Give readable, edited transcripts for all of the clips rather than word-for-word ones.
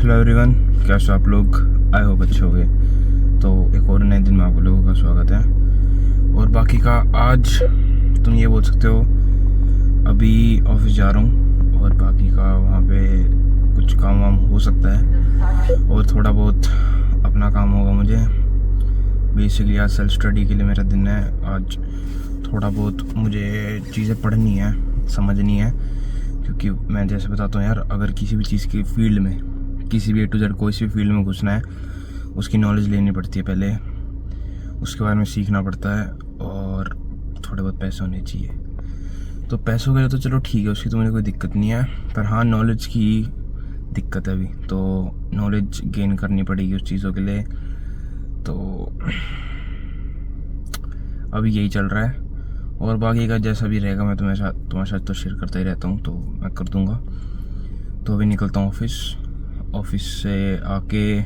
Hello everyone, कैसे हो आप लोग। आई होप अच्छे होंगे। तो एक और नए दिन में आप लोगों का स्वागत है। और बाकी का आज तुम ये बोल सकते हो, अभी ऑफिस जा रहा हूँ और बाकी का वहाँ पे कुछ काम वाम हो सकता है और थोड़ा बहुत अपना काम होगा मुझे। बेसिकली आज सेल्फ स्टडी के लिए मेरा दिन है। आज थोड़ा बहुत मुझे चीज़ें पढ़नी है, समझनी है, क्योंकि मैं जैसे बताता हूँ यार, अगर किसी भी चीज़ की फील्ड में, किसी भी A to Z कोई सी फील्ड में घुसना है, उसकी नॉलेज लेनी पड़ती है पहले, उसके बारे में सीखना पड़ता है और थोड़े बहुत पैसे होने चाहिए। तो पैसों के लिए तो चलो ठीक है, उसकी तो मुझे कोई दिक्कत नहीं है, पर हाँ नॉलेज की दिक्कत है अभी। तो नॉलेज गेन करनी पड़ेगी उस चीज़ों के लिए। तो अभी यही चल रहा है और बाकी का जैसा भी रहेगा मैं तुम्हारे साथ तो शेयर करता ही रहता हूँ, तो मैं कर दूँगा। तो अभी निकलता हूँ ऑफिस से आके,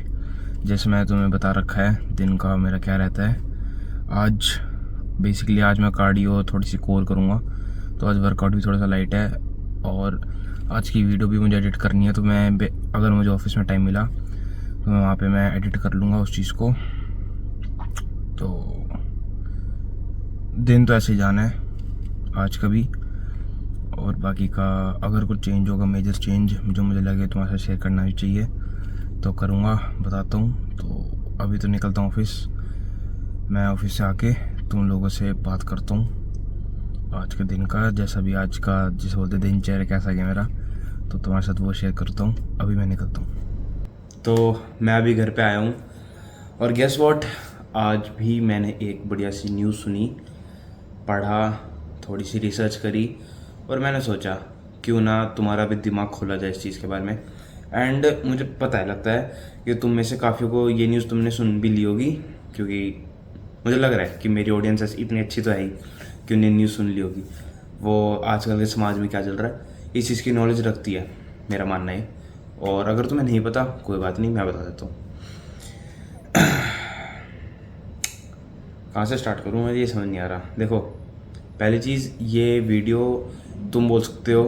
जैसे मैं तुम्हें बता रखा है दिन का मेरा क्या रहता है। आज बेसिकली आज मैं कार्डियो थोड़ी सी कोर करूँगा, तो आज वर्कआउट भी थोड़ा सा लाइट है और आज की वीडियो भी मुझे एडिट करनी है। तो मैं अगर मुझे ऑफिस में टाइम मिला तो मैं वहाँ पे मैं एडिट कर लूँगा उस चीज़ को। तो दिन तो ऐसे ही जाना है आज का भी। और बाकी का अगर कुछ चेंज होगा, मेजर चेंज जो मुझे लगे तुम्हारे साथ शेयर करना भी चाहिए तो करूँगा, बताता हूँ। तो अभी तो निकलता हूँ ऑफिस। मैं ऑफिस से आके तुम लोगों से बात करता हूँ आज के दिन का, जैसा भी आज का जिसे बोलते दिनचर्या कैसा गया मेरा, तो तुम्हारे साथ वो शेयर करता हूँ। अभी मैं निकलता हूँ। तो मैं अभी घर पे आया हूँ और गेस व्हाट, आज भी मैंने एक बढ़िया सी न्यूज़ सुनी, पढ़ा, थोड़ी सी रिसर्च करी और मैंने सोचा क्यों ना तुम्हारा भी दिमाग खोला जाए इस चीज़ के बारे में। एंड मुझे पता है, लगता है कि तुम में से काफ़ियों को ये न्यूज़ तुमने सुन भी ली होगी, क्योंकि मुझे लग रहा है कि मेरी ऑडियंस इतनी अच्छी तो है ही कि उन्हें न्यूज़ सुन ली होगी। वो आजकल के समाज में क्या चल रहा है इस चीज़ की नॉलेज रखती है, मेरा मानना है। और अगर तुम्हें नहीं पता कोई बात नहीं, मैं बता देता हूँ। कहाँ से स्टार्ट करूँ मुझे ये समझ नहीं आ रहा। देखो, पहली चीज़, ये वीडियो तुम बोल सकते हो,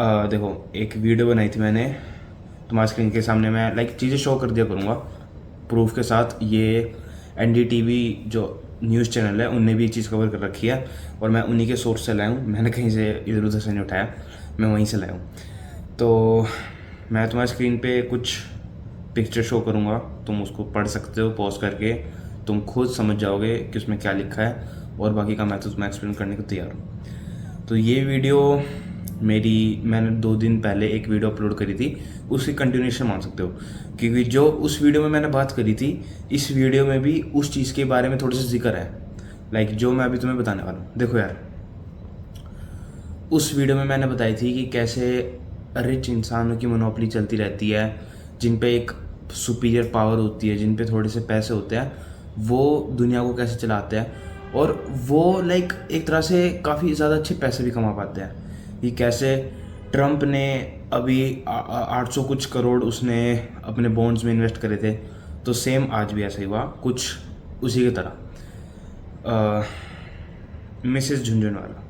देखो एक वीडियो बनाई थी मैंने तुम्हारे स्क्रीन के सामने, मैं लाइक चीज़ें शो कर दिया करूँगा प्रूफ के साथ। ये NDTV जो न्यूज़ चैनल है उनने भी ये चीज़ कवर कर रखी है और मैं उन्हीं के सोर्स से लाया हूँ, मैंने कहीं से इधर उधर से नहीं उठाया, मैं वहीं से लाया हूँ। तो मैं तुम्हारी स्क्रीन पे कुछ पिक्चर शो करूँगा, तुम उसको पढ़ सकते हो पॉज करके, तुम खुद समझ जाओगे कि उसमें क्या लिखा है और बाकी का मैं तो तुम्हें एक्सप्लेन करने को तैयार हूँ। तो ये वीडियो मैंने 2 दिन पहले एक वीडियो अपलोड करी थी, उसकी कंटिन्यूशन मान सकते हो, क्योंकि जो उस वीडियो में मैंने बात करी थी इस वीडियो में भी उस चीज़ के बारे में थोड़ा सा जिक्र है, लाइक जो मैं अभी तुम्हें बताने वाला हूँ। देखो यार, उस वीडियो में मैंने बताई थी कि कैसे रिच इंसानों की मोनोपोली चलती रहती है, जिन पे एक सुपीरियर पावर होती है, जिन पे थोड़े से पैसे होते हैं, वो दुनिया को कैसे चलाते हैं और वो लाइक एक तरह से काफ़ी ज़्यादा अच्छे पैसे भी कमा पाते हैं। कि कैसे ट्रम्प ने अभी 800 कुछ करोड़ उसने अपने बॉन्ड्स में इन्वेस्ट करे थे, तो सेम आज भी ऐसा ही हुआ कुछ उसी की तरह। मिसेस झुंझुनवाला,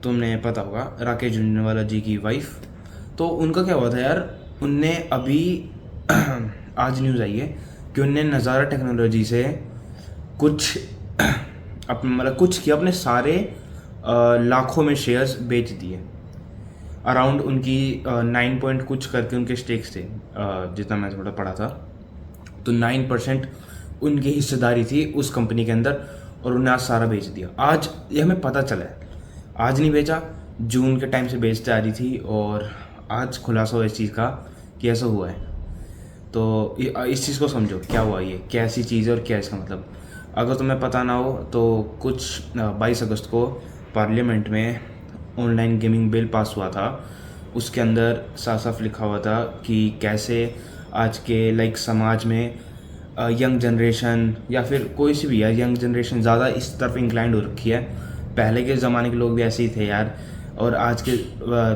तुमने पता होगा, राकेश झुंझुनवाला जी की वाइफ, तो उनका क्या हुआ था यार, उनने अभी आज न्यूज़ आई है कि उनने नज़ारा टेक्नोलॉजी से कुछ अपने मतलब कुछ किया, अपने सारे लाखों में शेयर्स बेच दिए। अराउंड उनकी 9 पॉइंट कुछ करके उनके स्टेक्स थे, जितना मैं थोड़ा पढ़ा था, तो 9% उनकी हिस्सेदारी थी उस कंपनी के अंदर और उन्हें आज सारा बेच दिया। आज ये हमें पता चला है, आज नहीं बेचा, जून के टाइम से बेचते आ रही थी और आज खुलासा हुआ इस चीज़ का कि ऐसा हुआ है। तो इस चीज़ को समझो क्या हुआ, ये कैसी चीज़ है और क्या इसका मतलब। अगर तुम्हें पता ना हो तो कुछ 22 अगस्त को पार्लियामेंट में ऑनलाइन गेमिंग बिल पास हुआ था, उसके अंदर साफ साफ लिखा हुआ था कि कैसे आज के लाइक समाज में यंग जनरेशन या फिर कोई सी भी यार, यंग जनरेशन ज़्यादा इस तरफ इंक्लाइंड हो रखी है। पहले के ज़माने के लोग भी ऐसे ही थे यार, और आज के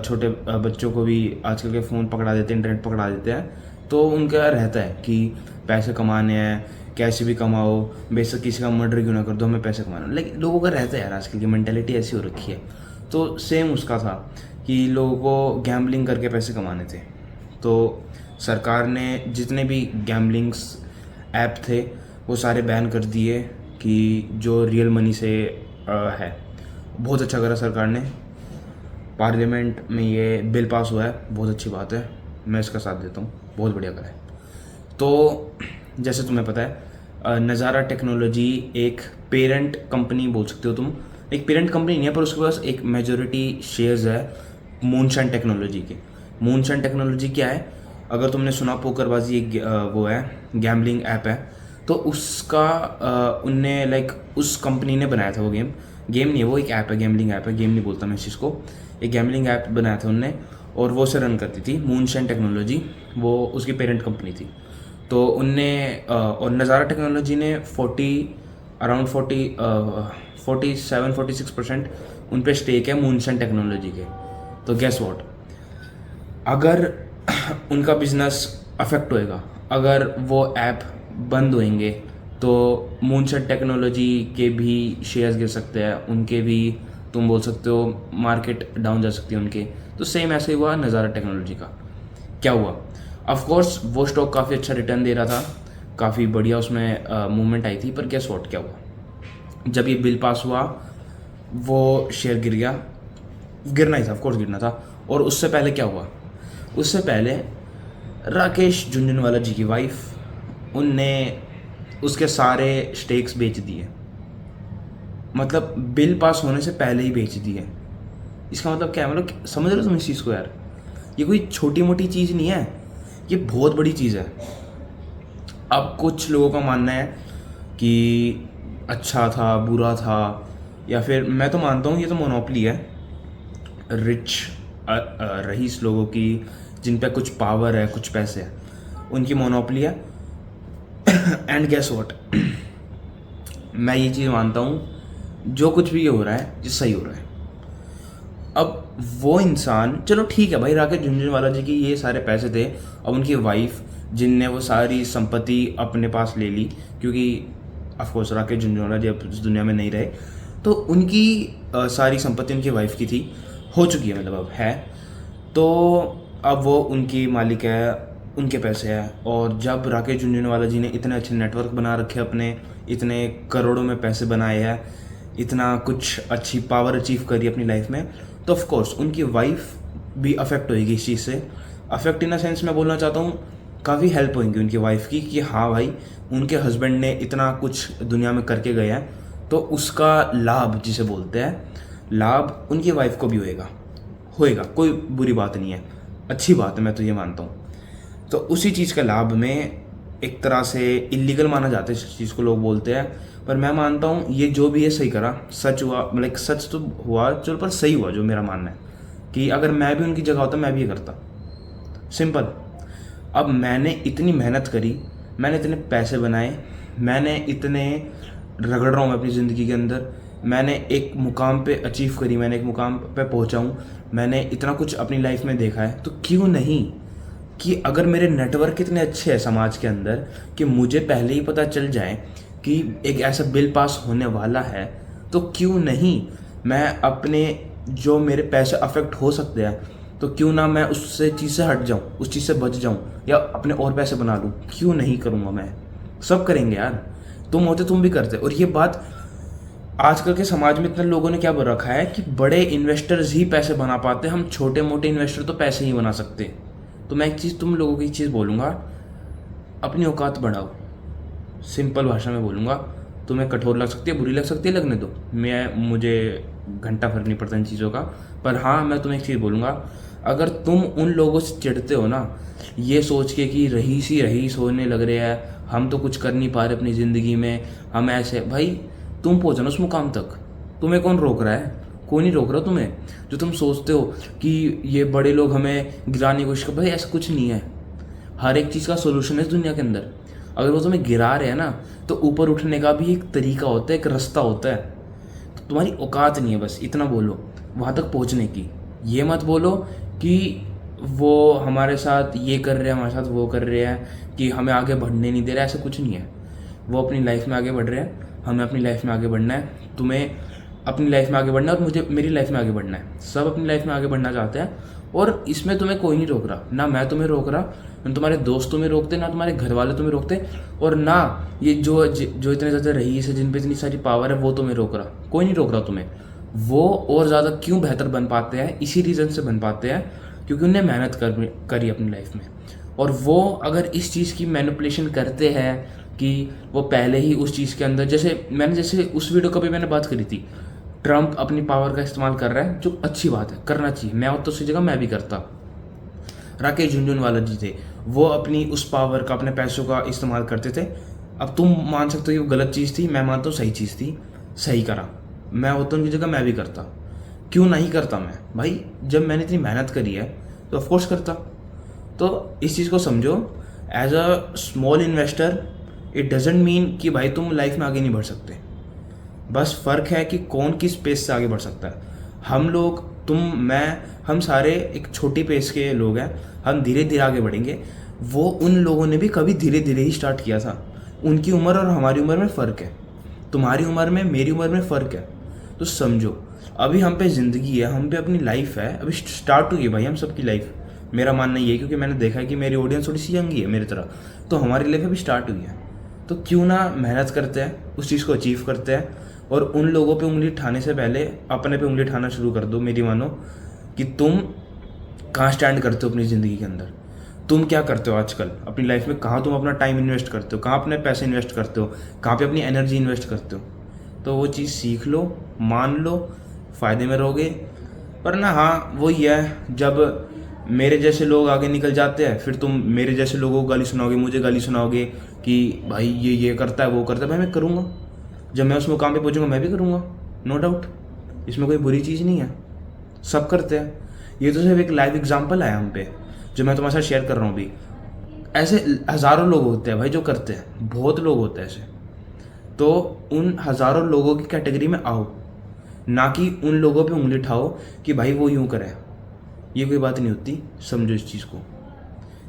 छोटे बच्चों को भी आजकल के फ़ोन पकड़ा देते हैं, इंटरनेट पकड़ा देते हैं, तो उनका रहता है कि पैसे कमाने हैं, कैसे भी कमाओ, बेशक किसी का मर्डर क्यों ना कर दो, हमें पैसे कमाना, लेकिन लोगों का रहता है यार, आजकल की मेंटालिटी ऐसी हो रखी है। तो सेम उसका था कि लोगों को गैम्बलिंग करके पैसे कमाने थे। तो सरकार ने जितने भी गैम्बलिंग्स ऐप थे वो सारे बैन कर दिए कि जो रियल मनी से है। बहुत अच्छा करा सरकार ने, पार्लियामेंट में ये बिल पास हुआ है, बहुत अच्छी बात है, मैं इसका साथ देता हूँ, बहुत बढ़िया करा है। तो जैसे तुम्हें पता है नज़ारा टेक्नोलॉजी एक पेरेंट कंपनी बोल सकते हो तुम, एक पेरेंट कंपनी नहीं है पर उसके पास एक मेजॉरिटी शेयर्स है मूनशाइन टेक्नोलॉजी के। मूनशाइन टेक्नोलॉजी क्या है, अगर तुमने सुना पोकरबाजी एक वो है गैम्बलिंग ऐप है, तो उसका उनने लाइक उस कंपनी ने बनाया था वो गेम नहीं है, वो एक ऐप है, गैम्बलिंग ऐप है, गेम नहीं बोलता मैं इस चीज़ को, एक गैम्बलिंग ऐप बनाया था उनने और वो से रन करती थी मूनशाइन टेक्नोलॉजी, वो उसकी पेरेंट कंपनी थी। तो उनने और नज़ारा टेक्नोलॉजी ने 47-46% उन पे स्टेक है मूनशाइन टेक्नोलॉजी के। तो गेस व्हाट, अगर उनका बिजनेस अफेक्ट होएगा, अगर वो ऐप बंद होएंगे तो मूनशाइन टेक्नोलॉजी के भी शेयर्स गिर सकते हैं, उनके भी तुम बोल सकते हो मार्केट डाउन जा सकती है उनके। तो सेम ऐसे ही हुआ नज़ारा टेक्नोलॉजी का। क्या हुआ, ऑफ कोर्स वो स्टॉक काफ़ी अच्छा रिटर्न दे रहा था, काफ़ी बढ़िया उसमें मूवमेंट आई थी, पर गेस व्हाट क्या हुआ, जब ये बिल पास हुआ वो शेयर गिर गया, गिरना ही था, ऑफ कोर्स गिरना था। और उससे पहले क्या हुआ, उससे पहले राकेश झुनझुनवाला जी की वाइफ, उनने उसके सारे स्टेक्स बेच दिए, मतलब बिल पास होने से पहले ही बेच दिए। इसका मतलब क्या है, मतलब समझ रहे हो तुम इस चीज़ को यार, ये कोई छोटी मोटी चीज़ नहीं है, ये बहुत बड़ी चीज़ है। अब कुछ लोगों का मानना है कि अच्छा था, बुरा था, या फिर मैं तो मानता हूँ ये तो मोनोपोली है रिच रईस लोगों की, जिन पे कुछ पावर है, कुछ पैसे है, उनकी मोनोपोली है। एंड गेस व्हाट, मैं ये चीज़ मानता हूँ जो कुछ भी ये हो रहा है ये सही हो रहा है। अब वो इंसान, चलो ठीक है भाई, राकेश झुनझुनवाला जी की ये सारे पैसे थे, अब उनकी वाइफ जिनने वो सारी संपत्ति अपने पास ले ली, क्योंकि ऑफकोर्स राकेश झुनझुनवाला जी अब इस दुनिया में नहीं रहे, तो उनकी सारी संपत्ति उनकी वाइफ की थी, हो चुकी है, मतलब अब है, तो अब वो उनकी मालिक है, उनके पैसे हैं। और जब राकेश झुनझुनवाला जी ने इतने अच्छे नेटवर्क बना रखे अपने, इतने करोड़ों में पैसे बनाए हैं, इतना कुछ अच्छी पावर अचीव करी अपनी लाइफ में, तो ऑफ कोर्स उनकी वाइफ भी अफेक्ट होएगी इस चीज़ से। अफेक्ट इन अ सेंस मैं बोलना चाहता हूँ काफ़ी हेल्प होगी उनकी वाइफ की, कि हाँ भाई उनके हस्बैंड ने इतना कुछ दुनिया में करके गए हैं, तो उसका लाभ जिसे बोलते हैं, लाभ उनकी वाइफ को भी होएगा, कोई बुरी बात नहीं है, अच्छी बात है, मैं तो ये मानता हूँ। तो उसी चीज़ का लाभ में एक तरह से इलीगल माना जाता है इस चीज़ को, लोग बोलते हैं, पर मैं मानता हूँ ये जो भी है सही करा, सच हुआ, मतलब सच तो हुआ चलो, पर सही हुआ, जो मेरा मानना है कि अगर मैं भी उनकी जगह होता मैं भी ये करता, सिंपल। अब मैंने इतनी मेहनत करी, मैंने इतने पैसे बनाए, मैंने इतने रगड़ रहा हूँ मैं अपनी ज़िंदगी के अंदर, मैंने एक मुकाम पे अचीव करी, मैंने एक मुकाम पे पहुँचा हूँ, मैंने इतना कुछ अपनी लाइफ में देखा है, तो क्यों नहीं कि अगर मेरे नेटवर्क इतने अच्छे हैं समाज के अंदर कि मुझे पहले ही पता चल जाए कि एक ऐसा बिल पास होने वाला है, तो क्यों नहीं मैं अपने जो मेरे पैसे अफेक्ट हो सकते हैं, तो क्यों ना मैं उससे चीज़ से हट जाऊँ, उस चीज़ से बच जाऊँ, या अपने और पैसे बना लूँ, क्यों नहीं करूँगा मैं। सब करेंगे यार, तुम होते तुम भी करते। और ये बात आजकल के समाज में इतने लोगों ने क्या बोल रखा है कि बड़े इन्वेस्टर्स ही पैसे बना पाते, हम छोटे मोटे इन्वेस्टर तो पैसे ही बना सकते। तो मैं एक चीज़ तुम लोगों की चीज़ बोलूँगा, अपनी औकात बढ़ाओ, सिंपल भाषा में बोलूँगा। तुम्हें कठोर लग सकती है, बुरी लग सकती है, लगने दो, मुझे घंटा फर्क नहीं पड़ता इन चीज़ों का। पर हाँ, मैं तुम्हें एक चीज़ बोलूँगा, अगर तुम उन लोगों से चिढ़ते हो ना, ये सोच के कि रईस ही रईस होने लग रहे हैं, हम तो कुछ कर नहीं पा रहे अपनी ज़िंदगी में, हम ऐसे, भाई तुम पहुँचो ना उस मुकाम तक, तुम्हें कौन रोक रहा है, कोई नहीं रोक रहा तुम्हें। जो तुम सोचते हो कि ये बड़े लोग हमें गिराने की कोशिश कर, भाई ऐसा कुछ नहीं है, हर एक चीज़ का सोल्यूशन है इस दुनिया के अंदर। अगर वो तुम्हें गिरा रहे हैं ना, तो ऊपर उठने का भी एक तरीका होता है, एक रास्ता होता है। तो तुम्हारी औकात नहीं है, बस इतना बोलो वहाँ तक पहुँचने की। ये मत बोलो कि वो हमारे साथ ये कर रहे हैं, हमारे साथ वो कर रहे हैं, कि हमें आगे बढ़ने नहीं दे रहा है, ऐसा कुछ नहीं है। वो अपनी लाइफ में आगे बढ़ रहे हैं, हमें अपनी लाइफ में आगे बढ़ना है, तुम्हें अपनी लाइफ में आगे बढ़ना है, और मुझे मेरी लाइफ में आगे बढ़ना है। सब अपनी लाइफ में आगे बढ़ना चाहते हैं, और इसमें तुम्हें कोई नहीं रोक रहा, ना मैं तुम्हें रोक रहा, ना तुम्हारे दोस्त तुम्हें रोकते, ना तुम्हारे घर वाले तुम्हें रोकते, और ना ये जो इतने ज़्यादा रईस है जिन पे इतनी सारी पावर है वो तुम्हें रोक रहा। कोई नहीं रोक रहा तुम्हें। वो और ज़्यादा क्यों बेहतर बन पाते हैं, इसी रीज़न से बन पाते हैं क्योंकि उन्हें मेहनत करी अपनी लाइफ में। और वो अगर इस चीज़ की मैनिपुलेशन करते हैं कि वो पहले ही उस चीज़ के अंदर, जैसे उस वीडियो का भी मैंने बात करी थी, ट्रम्प अपनी पावर का इस्तेमाल कर रहा है, जो अच्छी बात है, करना चाहिए। मैं और तो उसी जगह मैं भी करता। राकेश झुनझुनवाला जी थे, वो अपनी उस पावर का, अपने पैसों का इस्तेमाल करते थे। अब तुम मान सकते हो कि वो गलत चीज़ थी, मैं मानता हूँ सही चीज़ थी, सही करा। मैं होता उनकी जगह मैं भी करता। क्यों नहीं करता मैं भाई? जब मैंने इतनी मेहनत करी है तो ऑफकोर्स करता। तो इस चीज़ को समझो, as a small investor it doesn't mean कि भाई तुम लाइफ में आगे नहीं बढ़ सकते। बस फ़र्क है कि कौन किस पेस से आगे बढ़ सकता है। हम लोग, तुम, मैं, हम सारे एक छोटी पेस के लोग हैं, हम धीरे धीरे आगे बढ़ेंगे। वो उन लोगों ने भी कभी धीरे धीरे ही स्टार्ट किया था। उनकी उम्र और हमारी उम्र में फ़र्क है, तुम्हारी उम्र में मेरी उम्र में फ़र्क है। तो समझो, अभी हम पे ज़िंदगी है, हम पे अपनी लाइफ है, अभी स्टार्ट हुई है भाई हम सबकी लाइफ। मेरा मानना ये है, क्योंकि मैंने देखा है कि मेरी ऑडियंस थोड़ी सी यंग ही है मेरी तरह, तो हमारी लाइफ अभी स्टार्ट हुई है। तो क्यों ना मेहनत करते हैं, उस चीज़ को अचीव करते हैं, और उन लोगों पे उंगली उठाने से पहले अपने पे उंगली उठाना शुरू कर दो। मेरी मानो कि तुम कहाँ स्टैंड करते हो अपनी ज़िंदगी के अंदर, तुम क्या करते हो आजकल अपनी लाइफ में, कहाँ तुम अपना टाइम इन्वेस्ट करते हो, कहाँ अपने पैसे इन्वेस्ट करते हो, कहाँ पे अपनी एनर्जी इन्वेस्ट करते हो। तो वो चीज़ सीख लो, मान लो, फ़ायदे में रहोगे। वरना हाँ वही है, जब मेरे जैसे लोग आगे निकल जाते हैं, फिर तुम मेरे जैसे लोगों को गाली सुनाओगे, मुझे गाली सुनाओगे कि भाई ये करता है, वो करता है। भाई मैं करूँगा, जब मैं उस मुकाम पे पहुँचूंगा मैं भी करूँगा, नो डाउट। इसमें कोई बुरी चीज़ नहीं है, सब करते हैं। ये तो सिर्फ एक लाइव एग्जाम्पल है हम पे, जो मैं तुम्हारे साथ शेयर कर रहा हूँ अभी। ऐसे हज़ारों लोग होते हैं भाई जो करते हैं, बहुत लोग होते हैं ऐसे। तो उन हज़ारों लोगों की कैटेगरी में आओ, ना कि उन लोगों पे उंगली उठाओ कि भाई वो यूँ करे। ये कोई बात नहीं होती, समझो इस चीज़ को।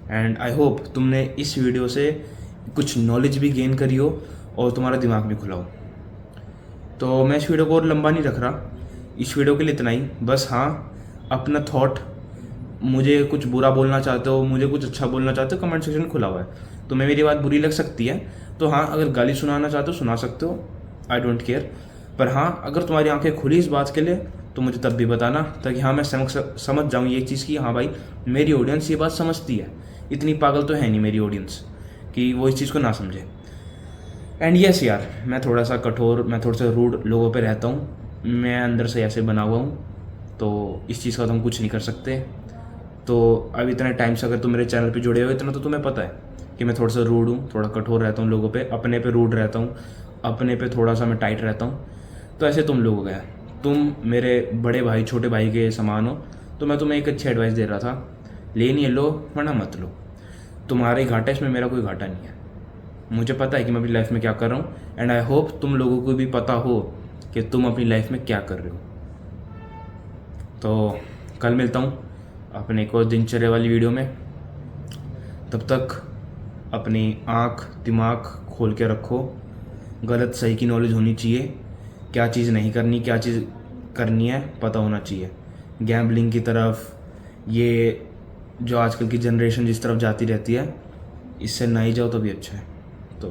एंड आई होप तुमने इस वीडियो से कुछ नॉलेज भी गेन करी हो और तुम्हारा दिमाग भी खुला हो। तो मैं इस वीडियो को और लंबा नहीं रख रहा, इस वीडियो के लिए इतना ही। बस हाँ, अपना थॉट, मुझे कुछ बुरा बोलना चाहते हो, मुझे कुछ अच्छा बोलना चाहते हो, कमेंट सेक्शन खुला हुआ है। तो मैं, मेरी बात बुरी लग सकती है तो हाँ, अगर गाली सुनाना चाहते हो सुना सकते हो, आई डोंट केयर। पर हाँ, अगर तुम्हारी आंखें खुली इस बात के लिए तो मुझे तब भी बताना, ताकि हाँ मैं समझ जाऊँ ये चीज़ कि हाँ भाई मेरी ऑडियंस ये बात समझती है। इतनी पागल तो है नहीं मेरी ऑडियंस कि वो इस चीज़ को ना समझे। एंड यस यार, मैं थोड़ा सा कठोर, मैं थोड़ा सा रूड लोगों पे रहता हूँ, मैं अंदर से ऐसे बना हुआ हूँ, तो इस चीज़ का तो हम कुछ नहीं कर सकते। तो अब इतने टाइम से अगर तुम मेरे चैनल पे जुड़े हो इतना, तो तुम्हें पता है कि मैं थोड़ा सा रूड हूँ, थोड़ा कठोर रहता हूँ लोगों पे, अपने पे रूड रहता हूँ, अपने पे थोड़ा सा मैं टाइट रहता हूँ। तो ऐसे तुम लोग हो गए, तुम मेरे बड़े भाई छोटे भाई के समान हो, तो मैं तुम्हें एक अच्छी एडवाइस दे रहा था, लेनी लो वरना मत लो। तुम्हारा ही घाटा है, इसमें मेरा कोई घाटा नहीं है। मुझे पता है कि मैं अपनी लाइफ में क्या कर रहा हूँ, एंड आई होप तुम लोगों को भी पता हो कि तुम अपनी लाइफ में क्या कर रहे हो। तो कल मिलता हूँ अपने एक और दिनचर्या वाली वीडियो में। तब तक अपनी आँख दिमाग खोल के रखो, गलत सही की नॉलेज होनी चाहिए, क्या चीज़ नहीं करनी, क्या चीज़ करनी है पता होना चाहिए। गैम्बलिंग की तरफ, ये जो आजकल की जनरेशन जिस तरफ जाती रहती है, इससे ना ही जाओ तो भी अच्छा है। तो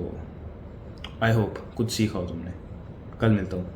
आई होप कुछ सीखा हो तुमने। कल मिलता हूँ।